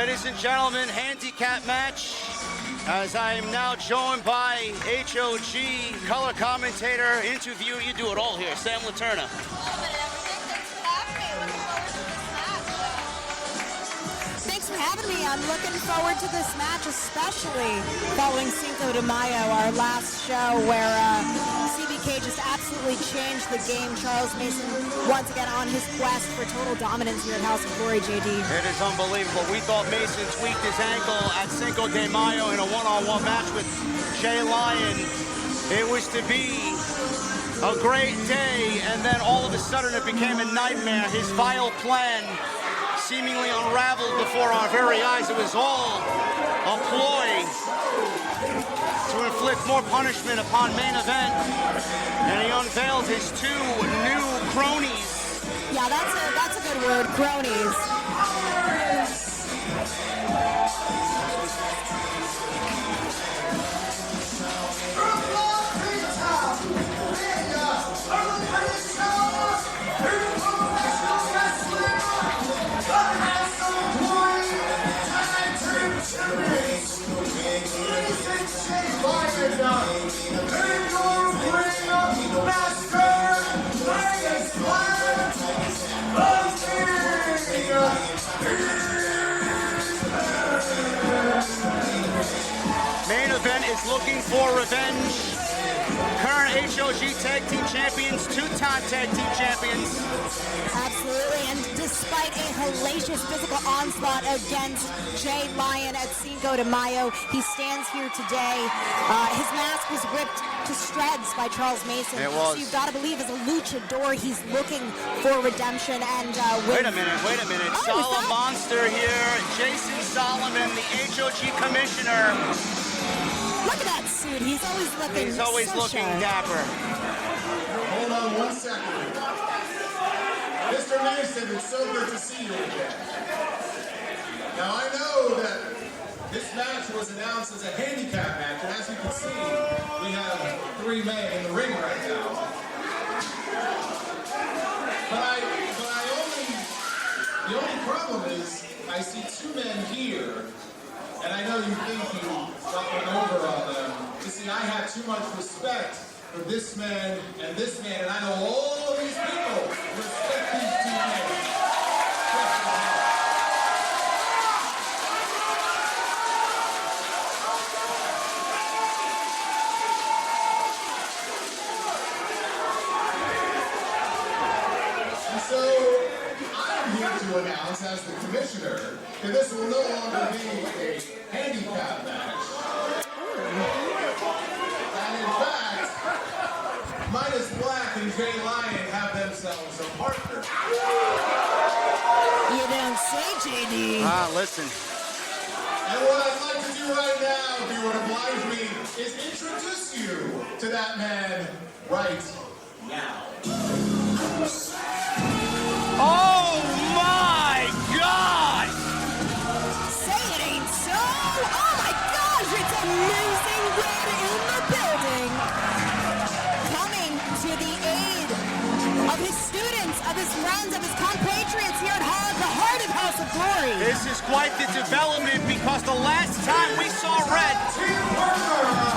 Ladies and gentlemen, handicap match. As I am now joined by HOG color commentator, interview. You do it all here, Sam Laterna. Thanks for having me. I'm looking forward to this match, especially following Cinco de Mayo, our last show where CBK just absolutely changed the game. Charles Mason once again on his quest for total dominance here at House of Glory, JD. It is unbelievable. We thought Mason tweaked his ankle at Cinco de Mayo in a one-on-one match with Jay Lyon. It was to be a great day, and then all of a sudden it became a nightmare. His vile plan seemingly unraveled before our very eyes. It was all a ploy to inflict more punishment upon main event, and he unveiled his two new cronies. Yeah, that's a good word, cronies. Main event is looking for revenge. Current HOG Tag Team Champions, two-time Tag Team Champions. Absolutely, and despite a hellacious physical onslaught against Jay Lyon at Cinco de Mayo, he stands here today. His mask was ripped to shreds by Charles Mason. It was. So you've got to believe as a luchador, he's looking for redemption. And Wait a minute. Oh, Solid Monster here. Jason Solomon, the HOG commissioner. Look at that suit. He's always looking He's always so looking sharp. dapper. Hold on 1 second. Mr. Mason, it's so good to see you again. Now I know that this match was announced as a handicap match, and as you can see, we have 3 men in the ring right now. The only problem is I see 2 men here, and I know you think you got one over on them. You see, I have too much respect for this man, and I know all of these people respect these 2 men. And so, I'm here to announce as the commissioner that this will no longer be a handicap match. And in fact, Midas Black and Jay Lyon have themselves a partner. You don't say, JD. Listen. And what I'd like to do right now, if you would oblige me, is introduce you to that man right now. Oh my God! Say it ain't so. Oh my gosh, it's amazing red in the building. Coming to the aid of his students, of his friends, of his compatriots here at HOG, the heart of House of Glory. This is quite the development, because the last time we saw red, Team partner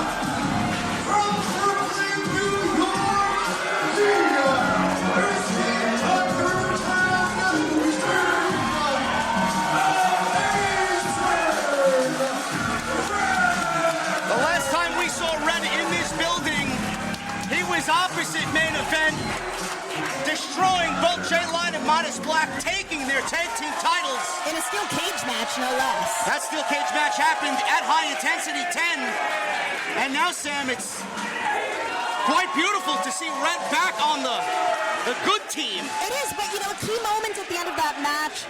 from Brooklyn, New York, the last time we saw red in this building, he was opposite main event, destroying both Jay Lyon and Midas Black, taking their tag team titles. In a steel cage match, no less. That steel cage match happened at High Intensity 10. And now, Sam, it's quite beautiful to see red back on the good team. It is, but you know, a key moment at the end of that match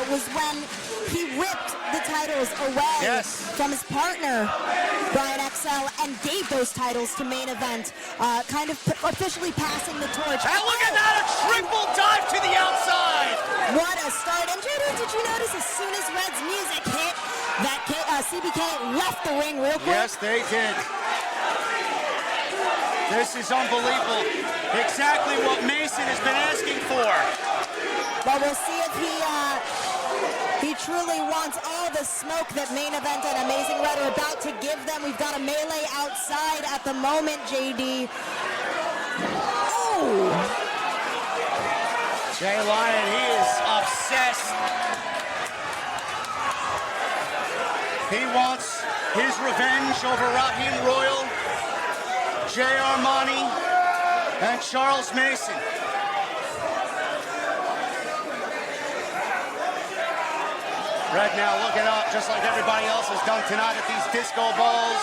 was when he ripped the titles away from his partner, Brian XL, and gave those titles to main event, kind of officially passing the torch. And look at that, a triple dive to the outside. What a start. And JD, did you notice as soon as Red's music hit, that CBK left the ring real quick? Yes, they did. This is unbelievable. Exactly what Mason has been asking for. But we'll see if he truly wants all the smoke that Main Event and Amazing Red are about to give them. We've got a melee outside at the moment, JD. Oh! Jay Lion, he is obsessed. He wants his revenge over Raheem Royal, Jay Armani, and Charles Mason. Red now looking up just like everybody else has done tonight at these disco balls.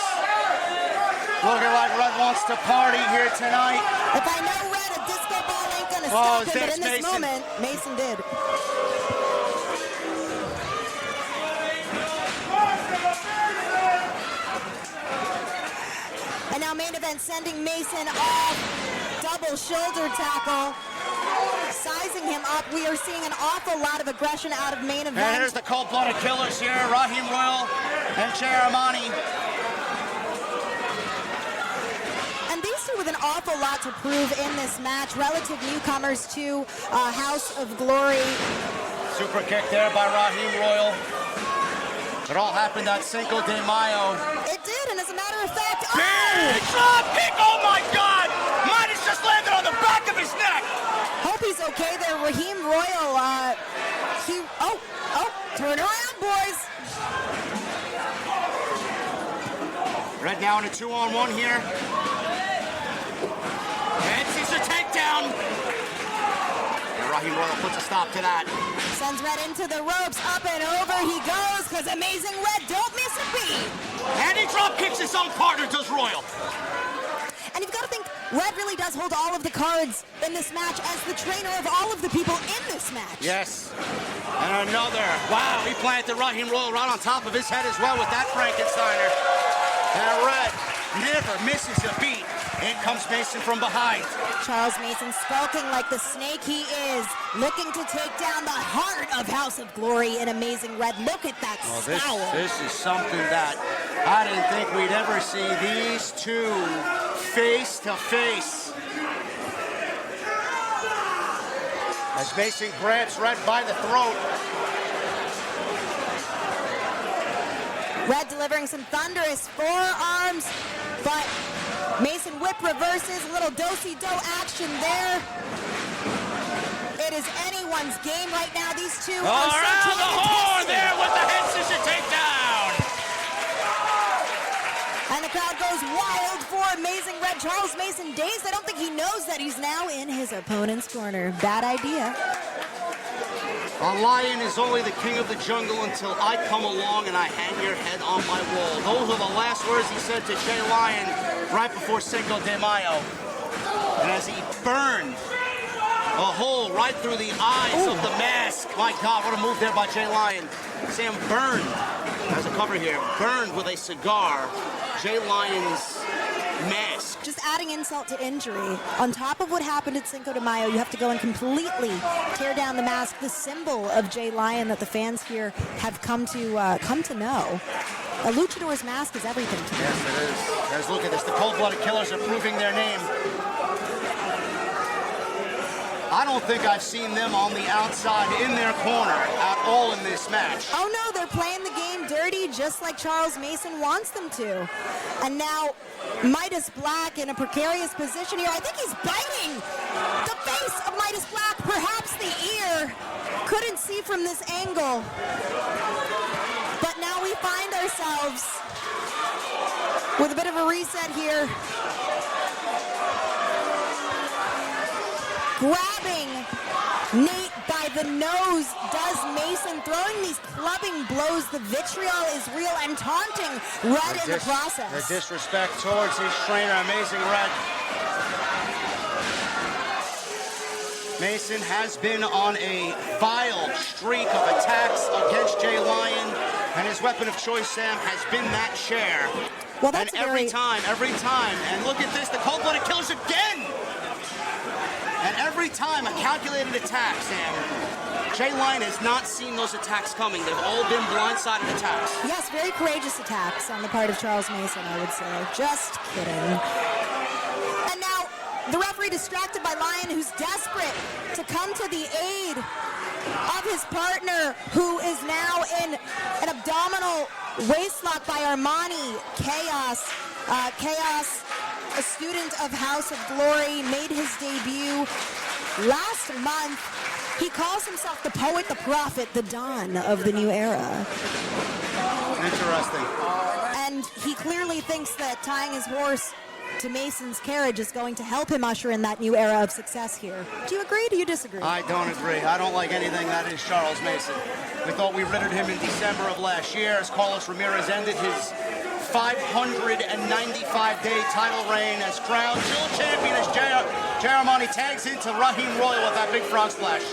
Looking like Red wants to party here tonight. If I know Red, a disco ball ain't gonna stop him, but in this Mason. moment, Mason did. And now Main Event sending Mason off. Double shoulder tackle. Sizing him up. We are seeing an awful lot of aggression out of Main Event. And here's the cold-blooded killers here, Raheem Royal and Jay Armani. And these two with an awful lot to prove in this match. Relative newcomers to House of Glory. Super kick there by Raheem Royal. It all happened at Cinco de Mayo. It did, and as a matter of fact, Big drop kick! Oh my God! Midas just landed on the back of his neck. hope he's okay there. Raheem Royal, turn around, boys. Red now in a 2-on-1 here. And sees a takedown. And Raheem Royal puts a stop to that. Sends Red into the ropes, up and over he goes, because Amazing Red don't miss a beat. And he drop kicks his own partner, does Royal. And you've got to think, Red really does hold all of the cards in this match as the trainer of all of the people in this match. Yes. And another. Wow, he planted Raheem Royal right on top of his head as well with that Frankensteiner. And Red never misses a beat. In comes Mason from behind. Charles Mason skulking like the snake he is, looking to take down the heart of House of Glory in Amazing Red. Look at that scowl. This is something that I didn't think we'd ever see. These two face to face. As Mason grabs Red by the throat. Red delivering some thunderous forearms, but Mason whip reverses, a little do-si-do action there. It is anyone's game right now. These two are Around the horn there with the head scissor takedown. And the crowd goes wild for Amazing Red. Charles Mason dazed. I don't think he knows that he's now in his opponent's corner. Bad idea. A lion is only the king of the jungle until I come along and I hang your head on my wall. Those are the last words he said to Jay Lion right before Cinco de Mayo. And as he burned a hole right through the eyes of the mask. My God, what a move there by Jay Lion. Sam burned, has a cover here, burned with a cigar Jay Lion's mask. Just adding insult to injury. On top of what happened at Cinco de Mayo, you have to go and completely tear down the mask, the symbol of Jay Lion that the fans here have come to know. A luchador's mask is everything to them. Yes, it is. Guys, look at this. The cold-blooded killers are proving their name. I don't think I've seen them on the outside in their corner at all in this match. Oh no, they're playing the game dirty just like Charles Mason wants them to. And now Midas Black in a precarious position here. I think he's biting the face of Midas Black, perhaps the ear. Couldn't see from this angle. But now we find ourselves with a bit of a reset here. Grabbing Nate by the nose does Mason, throwing these clubbing blows. The vitriol is real and taunting Red in the process. The disrespect towards his trainer, Amazing Red. Mason has been on a vile streak of attacks against Jay Lion, and his weapon of choice, Sam, has been that chair. Well, that's and every time, and look at this, the cold-blooded killers again! And every time a calculated attack, Sam, Jay Lion has not seen those attacks coming. They've all been blindsided attacks. Yes, very courageous attacks on the part of Charles Mason, I would say. Just kidding. And now, the referee distracted by Lion, who's desperate to come to the aid of his partner, who is now in an abdominal waistlock by Armani. Chaos. Chaos, a student of House of Glory, made his debut last month. He calls himself the poet, the prophet, the dawn of the new era. Interesting. And he clearly thinks that tying his horse to Mason's carriage is going to help him usher in that new era of success here. Do you agree? Do you disagree? I don't agree. I don't like anything that is Charles Mason. We thought we rittered him in December of last year as Carlos Ramirez ended his 595-day title reign as crowned dual champion as Jay Armani tags into Raheem Royal with that big frog splash.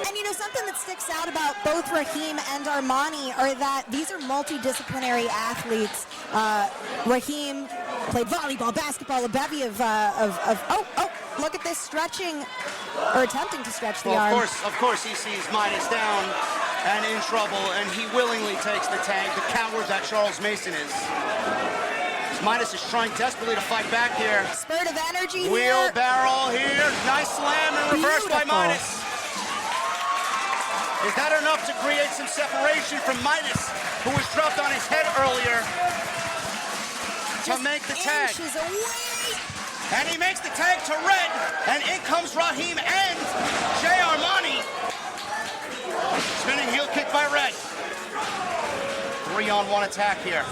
And you know, something that sticks out about both Raheem and Armani are that these are multidisciplinary athletes. Raheem played volleyball, basketball, a bevy of look at this stretching, or attempting to stretch the arm. Of course he sees Midas down and in trouble, and he willingly takes the tag, the coward that Charles Mason is. Midas is trying desperately to fight back here. Spurt of energy here. Wheelbarrow here. Nice slam and reverse by Midas. Is that enough to create some separation from Midas, who was dropped on his head earlier, to make the tag? Inches away. And he makes the tag to Red, and in comes Raheem and Jay Armani. Spinning heel kick by Red. 3-on-1 attack here.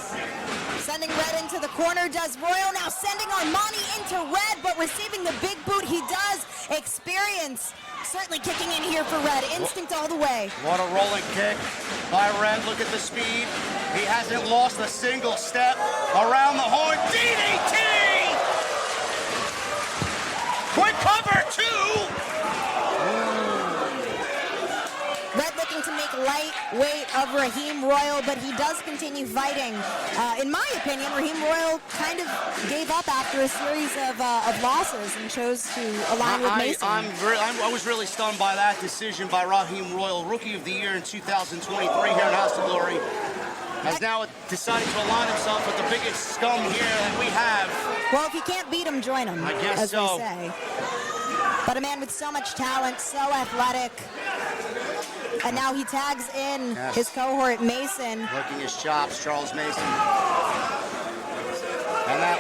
Sending Red into the corner does Royal, now sending Armani into Red, but receiving the big boot. He does. Experience certainly kicking in here for Red. Instinct all the way. What a rolling kick by Red. Look at the speed. He hasn't lost a single step. Around the horn, DDT! Quick cover, two! Red looking to make lightweight of Raheem Royal, but he does continue fighting. In my opinion, Raheem Royal kind of gave up after a series of losses and chose to align with Mason. I was really stunned by that decision by Raheem Royal, Rookie of the Year in 2023 here in House of Glory. Has now decided to align himself with the biggest scum here that we have. Well, if you can't beat him, join him, I guess as so. they say. But a man with so much talent, so athletic. And now he tags in his cohort, Mason. Working his chops, Charles Mason. And that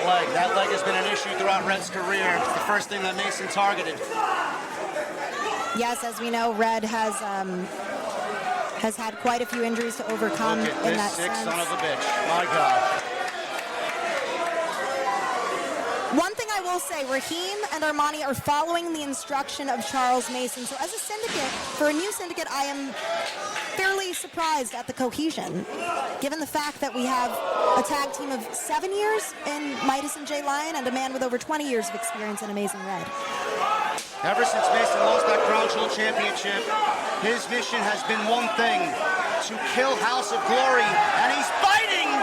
leg has been an issue throughout Red's career. It's the first thing that Mason targeted. Yes, as we know, Red has had quite a few injuries to overcome Look at in this that sick sense. son of a bitch. My God. One thing I will say, Raheem and Armani are following the instruction of Charles Mason. So as a syndicate, for a new syndicate, I am fairly surprised at the cohesion, given the fact that we have a tag team of 7 years in Midas and Jay Lyon and a man with over 20 years of experience in Amazing Red. Ever since Mason lost that Crown Jewel Championship, his mission has been one thing, to kill House of Glory, and he's fighting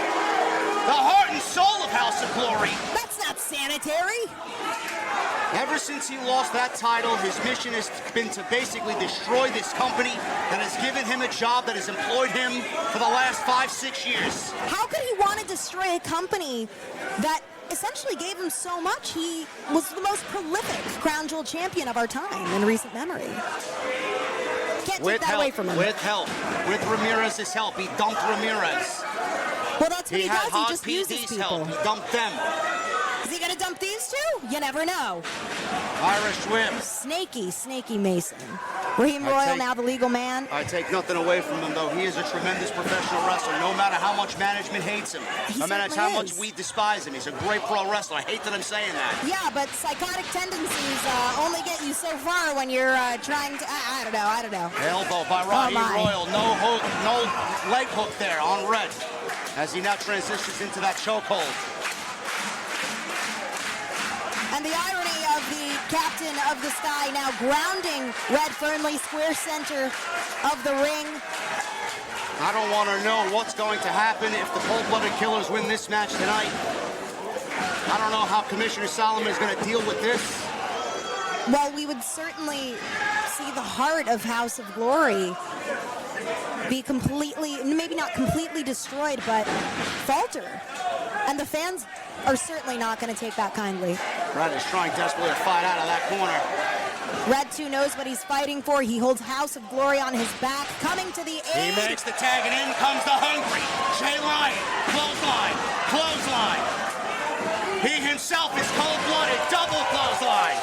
the heart and soul of House of Glory. That's not sanitary. Ever since he lost that title, his mission has been to basically destroy this company that has given him a job that has employed him for the last 5-6 years. How could he want to destroy a company that essentially gave him so much? He was the most prolific Crown Jewel champion of our time in recent memory. Can't take that away from him. With help. With Ramirez's help. He dumped Ramirez. Well, that's what he does. He HOG just uses PD's people. help. He dumped them. Is he going to dump these two? You never know. Irish whip. Snaky, snaky Mason. Raheem Royal, now the legal man. I take nothing away from him, though. He is a tremendous professional wrestler, no matter how much management hates him. No matter how much we despise him. He's a great pro wrestler. I hate that I'm saying that. Yeah, but psychotic tendencies only get you so far when you're trying to... I don't know. Elbow by Raheem Royal. No hook, no leg hook there on Red, as he now transitions into that chokehold. And the irony of the captain of the sky now grounding Red firmly square center of the ring. I don't want to know what's going to happen if the Cold-Blooded Killers win this match tonight. I don't know how Commissioner Solomon is going to deal with this. Well, we would certainly see the heart of House of Glory be completely, maybe not completely destroyed, but falter. And the fans are certainly not going to take that kindly. Red is trying desperately to fight out of that corner. Red 2 knows what he's fighting for. He holds House of Glory on his back. Coming to the aid. He makes the tag, and in comes the hungry Jay Lyon. Clothesline, clothesline. He himself is cold-blooded, double clothesline.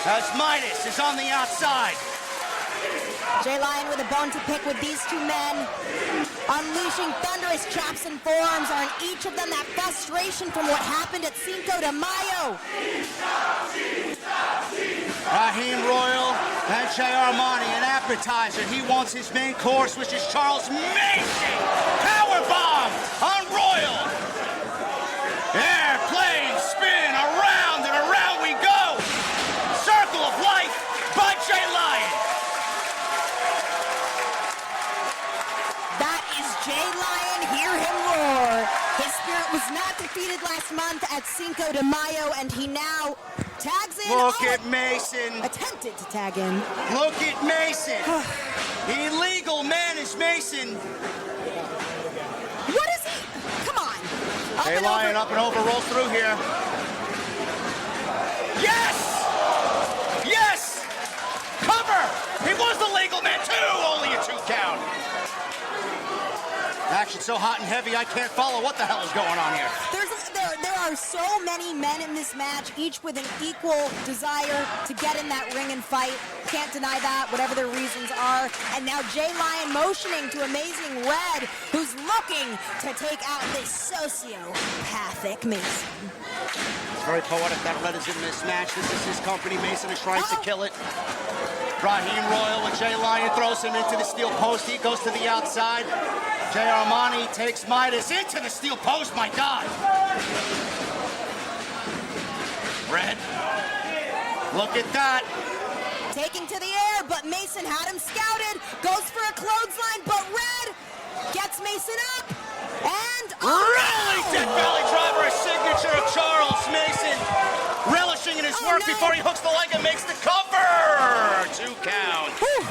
As Midas is on the outside. Jay Lyon with a bone to pick with these two men. Unleashing thunderous chops and forearms on each of them. That frustration from what happened at Cinco de Mayo. Raheem Royal and Jay Armani, an appetizer. He wants his main course, which is Charles Mason. Powerbomb on Royal. Airplane spin, around and around we go. Circle of life by Jay Lyon. That is Jay Lyon. Hear him roar. His spirit was not defeated last month at Cinco de Mayo, and he now tags in. Look at Mason. Attempted to tag in. Look at Mason. Illegal man is Mason. What is he? Come on. Jay Lyon up and over, rolls through here. Yes! Yes! Cover! He was the legal man too, only a 2 count. Action so hot and heavy, I can't follow what the hell is going on here. There are so many men in this match, each with an equal desire to get in that ring and fight. Can't deny that, whatever their reasons are. And now Jay Lyon motioning to Amazing Red, who's looking to take out this sociopathic Mason. It's very poetic that Red is in this match. This is his company. Mason is trying to kill it. Raheem Royal with Jay Lyon throws him into the steel post. He goes to the outside. Jay Armani takes Midas into the steel post. My God. Red. Look at that. Taking to the air, but Mason had him scouted. Goes for a clothesline, but Red gets Mason up. And really Death Valley Driver, a signature of Charles Mason. Relishing in his work before he hooks the leg and makes the cover. 2 count. Whew.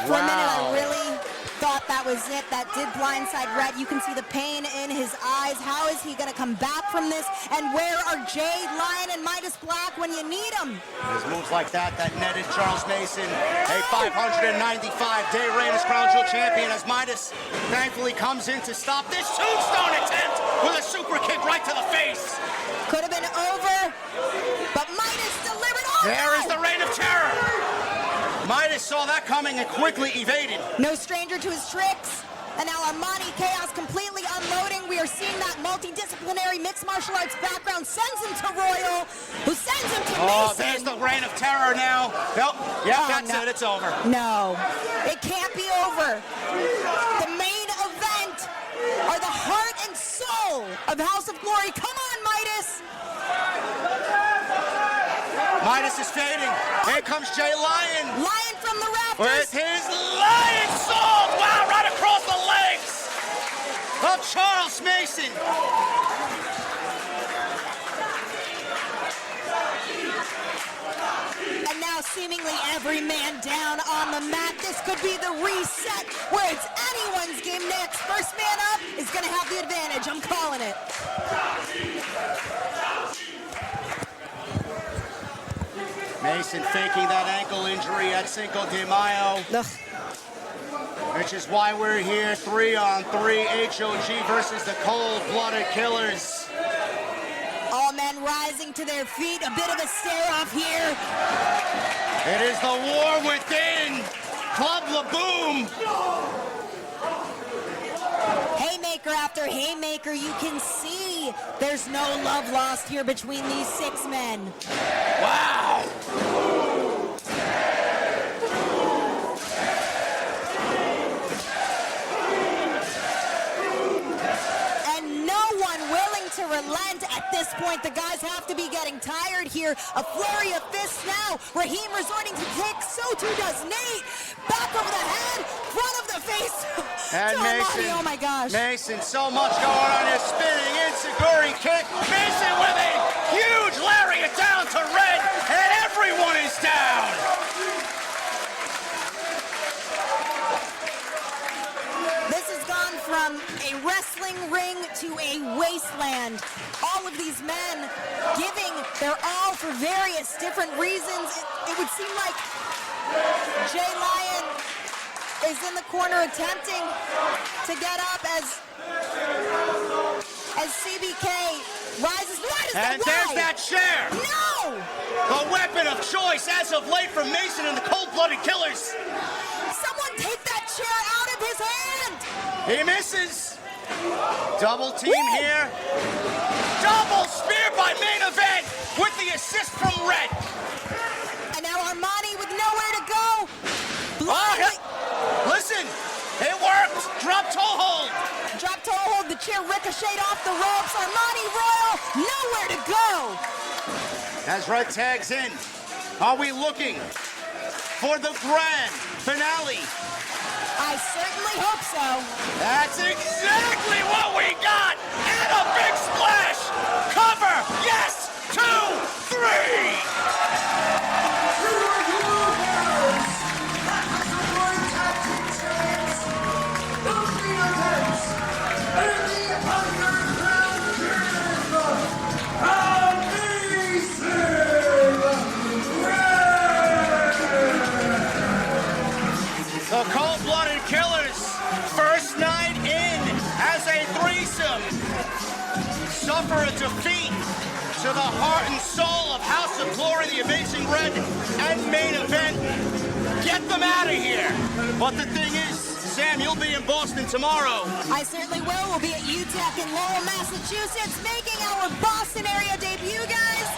For a minute, I Wow. really thought that was it. That did blindside Red. You can see the pain in his eyes. How is he going to come back from this? And where are Jay Lyon and Midas Black when you need them? His moves like that netted Charles Mason a 595-day reign as Crown Jewel champion, as Midas thankfully comes in to stop this tombstone attempt with a super kick right to the face. Could have been over, but Midas delivered all. There is the reign of terror. Midas saw that coming and quickly evaded. No stranger to his tricks. And now Armani Chaos completely unloading. We are seeing that multidisciplinary mixed martial arts background sends him to Royal, who sends him to Mason. There's the reign of terror now. Nope. Yeah, that's no. it. It's over. No, it can't be over. The main event are the heart and soul of House of Glory. Come on, Midas. Midas is fading. Here comes Jay Lyon. Lyon from the rafters. With his Lion Salt. Wow, right across the legs of Charles Mason. And now seemingly every man down on the mat. This could be the reset where it's anyone's game next. First man up is going to have the advantage. I'm calling it. Mason faking that ankle injury at Cinco de Mayo. Ugh. Which is why we're here, 3-on-3, HOG versus the cold-blooded killers. All men rising to their feet. A bit of a stare-off here. It is the war within. Club LaBoom. Haymaker after haymaker. You can see there's no love lost here between these 6 men. Wow. To relent at this point. The guys have to be getting tired here. A flurry of fists now. Raheem resorting to kicks. So too does Nate. Back over the head. Front of the face. And Mason. Oh my gosh. Mason, so much going on here. Spinning enziguri kick. Mason with a huge lariat down to Red. And everyone is down. This has gone from a wrestling ring to a wasteland. All of these men giving They're all for various different reasons. It would seem like Jay Lyon is in the corner attempting to get up as CBK rises. And there's that chair. No! The weapon of choice as of late from Mason and the Cold-Blooded Killers. Someone take that chair out of his hand! He misses. Double team here. Double spear by Main Event with the assist from Red. And now Armani with nowhere to go. Listen, it worked. Drop toe hold. Drop toe hold, the chair ricocheted off the ropes. Armani Royal, nowhere to go. As Red tags in, are we looking for the grand finale? I certainly hope so. That's exactly what we got! And a big splash! Cover! Yes! 2, 3! The Cold-Blooded Killers, first night in as a threesome, suffer a defeat to the heart and soul of House of Glory, the Amazing Red, and Main Event. Get them out of here. But the thing is, Sam, you'll be in Boston tomorrow. I certainly will. We'll be at UTEC in Lowell, Massachusetts, making our Boston area debut, guys.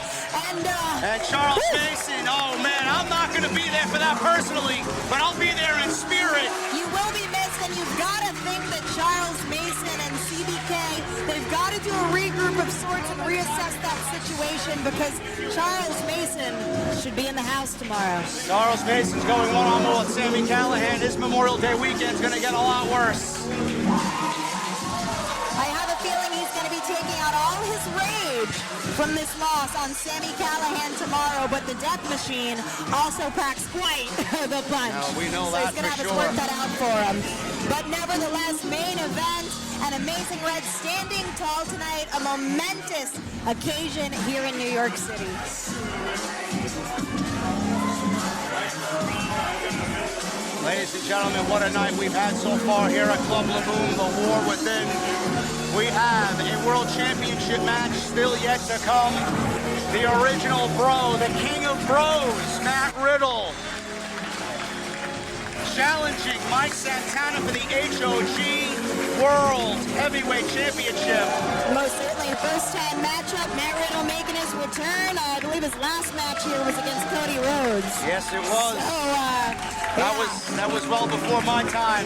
And Charles Mason, oh man, I'm not going to be there for that personally, but I'll be there in spirit. You will be missed, and you've got to think that Charles Mason and CBK, they've got to do a regroup of sorts and reassess that situation, because Charles Mason should be in the house tomorrow. Charles Mason's going one-on-one with Sami Callihan. His Memorial Day weekend's going to get a lot worse. I have a feeling he's going to be taking out all his rage from this loss on Sami Callihan tomorrow, but the Death Machine also packs quite the punch. No, we know so that he's going to have for to sure. work that out for him. But nevertheless, Main Event, an Amazing Red standing tall tonight, a momentous occasion here in New York City. Ladies and gentlemen, what a night we've had so far here at Club Laboom, the war within. We have a World Championship match still yet to come. The original bro, the king of bros, Matt Riddle, challenging Mike Santana for the HOG World Heavyweight Championship. Most certainly a first-time matchup. Matt Riddle making his return. I believe his last match here was against Cody Rhodes. Yes, it was. So, That was well before my time.